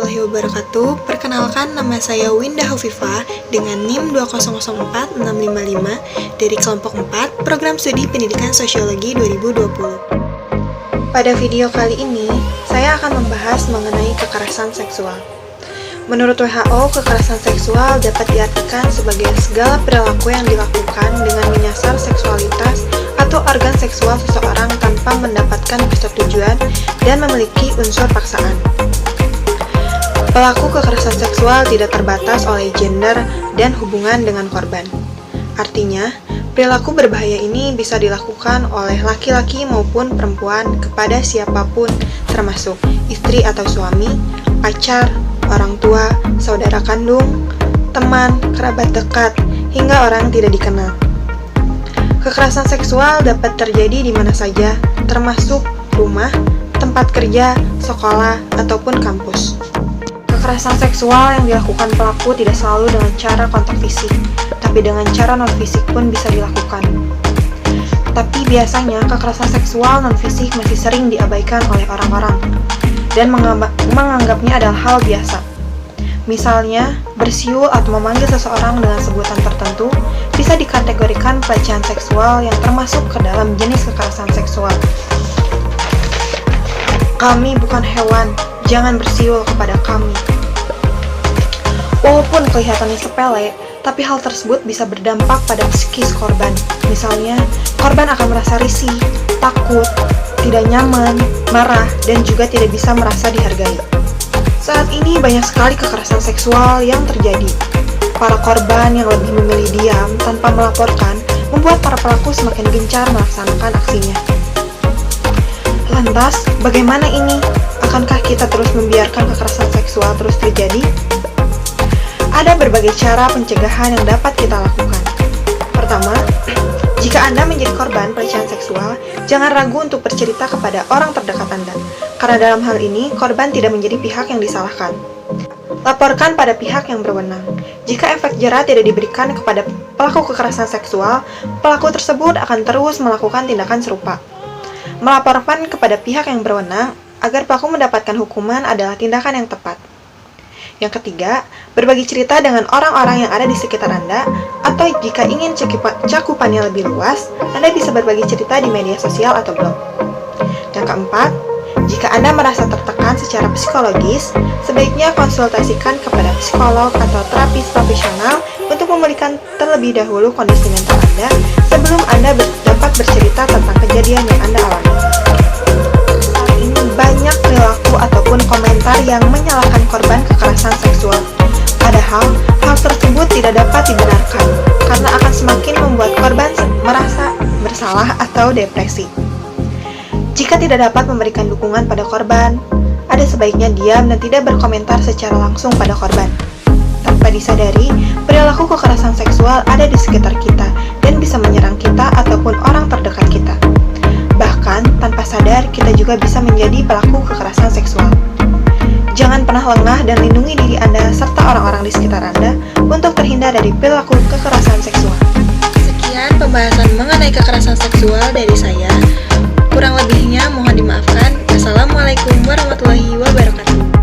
warahmatullahi wabarakatuh. Perkenalkan, nama saya Winda Hovifah dengan NIM 2004655 dari kelompok 4 Program Studi Pendidikan Sosiologi 2020. Pada video kali ini, saya akan membahas mengenai kekerasan seksual. Menurut WHO, kekerasan seksual dapat diartikan sebagai segala perilaku yang dilakukan dengan menyasar seksualitas atau organ seksual seseorang tanpa mendapatkan persetujuan dan memiliki unsur paksaan. Pelaku kekerasan seksual tidak terbatas oleh gender dan hubungan dengan korban. Artinya, perilaku berbahaya ini bisa dilakukan oleh laki-laki maupun perempuan kepada siapapun, termasuk istri atau suami, pacar, orang tua, saudara kandung, teman, kerabat dekat, hingga orang tidak dikenal. Kekerasan seksual dapat terjadi di mana saja, termasuk rumah, tempat kerja, sekolah, ataupun kampus. Kekerasan seksual yang dilakukan pelaku tidak selalu dengan cara kontak fisik, tapi dengan cara non-fisik pun bisa dilakukan. Tapi biasanya kekerasan seksual non-fisik masih sering diabaikan oleh orang-orang dan menganggapnya adalah hal biasa. Misalnya, bersiul atau memanggil seseorang dengan sebutan tertentu bisa dikategorikan pelecehan seksual yang termasuk ke dalam jenis kekerasan seksual. Kami bukan hewan, jangan bersiul kepada kami. Walaupun kelihatannya sepele, tapi hal tersebut bisa berdampak pada psikis korban. Misalnya, korban akan merasa risih, takut, tidak nyaman, marah, dan juga tidak bisa merasa dihargai. Saat ini banyak sekali kekerasan seksual yang terjadi. Para korban yang lebih memilih diam tanpa melaporkan membuat para pelaku semakin gencar melaksanakan aksinya. Lantas, bagaimana ini? Akankah kita terus membiarkan kekerasan seksual terus terjadi? Ada berbagai cara pencegahan yang dapat kita lakukan. Pertama, jika Anda menjadi korban pelecehan seksual, jangan ragu untuk bercerita kepada orang terdekat Anda, karena dalam hal ini, korban tidak menjadi pihak yang disalahkan. Laporkan pada pihak yang berwenang. Jika efek jera tidak diberikan kepada pelaku kekerasan seksual, pelaku tersebut akan terus melakukan tindakan serupa. Melaporkan kepada pihak yang berwenang agar pelaku mendapatkan hukuman adalah tindakan yang tepat. Yang ketiga, berbagi cerita dengan orang-orang yang ada di sekitar Anda, atau jika ingin cakupannya lebih luas, Anda bisa berbagi cerita di media sosial atau blog. Yang keempat, jika Anda merasa tertekan secara psikologis, sebaiknya konsultasikan kepada psikolog atau terapis profesional untuk memulihkan terlebih dahulu kondisi mental Anda sebelum Anda dapat bercerita tentang kejadian yang Anda alami. Saat ini banyak perilaku ataupun komentar yang menyalahkan korban kekerasan seksual. Padahal, hal tersebut tidak dapat dibenarkan karena akan semakin membuat korban merasa bersalah atau depresi. Jika tidak dapat memberikan dukungan pada korban, ada sebaiknya diam dan tidak berkomentar secara langsung pada korban. Tanpa disadari, perilaku kekerasan seksual ada di sekitar kita dan bisa menyerang kita ataupun orang terdekat kita. Bahkan, tanpa sadar, kita juga bisa menjadi pelaku kekerasan seksual. Jangan pernah lengah dan lindungi diri Anda serta orang-orang di sekitar Anda untuk terhindar dari perilaku kekerasan seksual. Sekian pembahasan mengenai kekerasan seksual dari saya. Kurang lebihnya mohon dimaafkan. Assalamualaikum warahmatullahi wabarakatuh.